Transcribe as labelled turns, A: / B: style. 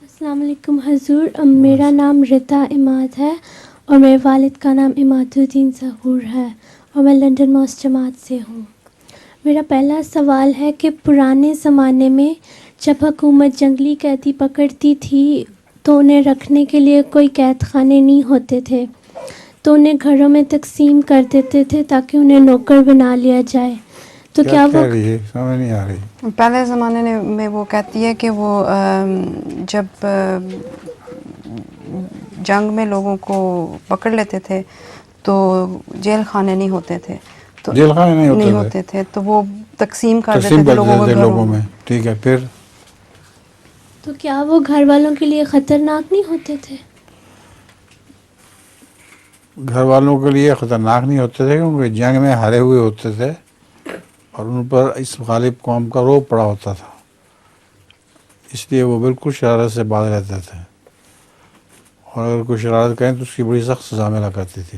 A: السلام علیکم حضور، میرا نام رتا اماد ہے اور میرے والد کا نام اماد الدین ظہور ہے اور میں لنڈن موسٹ جماعت سے ہوں۔ میرا پہلا سوال ہے کہ پرانے زمانے میں جب حکومت جنگلی قیدی پکڑتی تھی تو انہیں رکھنے کے لیے کوئی قید خانے نہیں ہوتے تھے، تو انہیں گھروں میں تقسیم کر دیتے تھے تاکہ انہیں نوکر بنا لیا جائے، تو کیا وہ
B: کہہ رہی ہے؟ سمجھ نہیں آ رہی۔
C: پہلے زمانے میں وہ کہتی ہے کہ وہ جب جنگ میں لوگوں کو پکڑ لیتے تھے تو جیل خانے نہیں ہوتے تھے، تو
B: جیل خانے
C: نہیں ہوتے تھے تو وہ تقسیم کر دیتے تھے لوگوں کے گھروں میں۔
B: ٹھیک ہے، پھر
A: تو کیا وہ گھر والوں کے لیے خطرناک نہیں ہوتے تھے؟
B: گھر والوں کے لیے خطرناک نہیں ہوتے تھے کیونکہ جنگ میں ہارے ہوئے ہوتے تھے اور ان پر اس غالب قوم کا روب پڑا ہوتا تھا، اس لیے وہ بالکل شرارت سے باز رہتے تھے، اور اگر کوئی شرارت کریں تو اس کی بڑی سخت سزا ملا کرتی تھی۔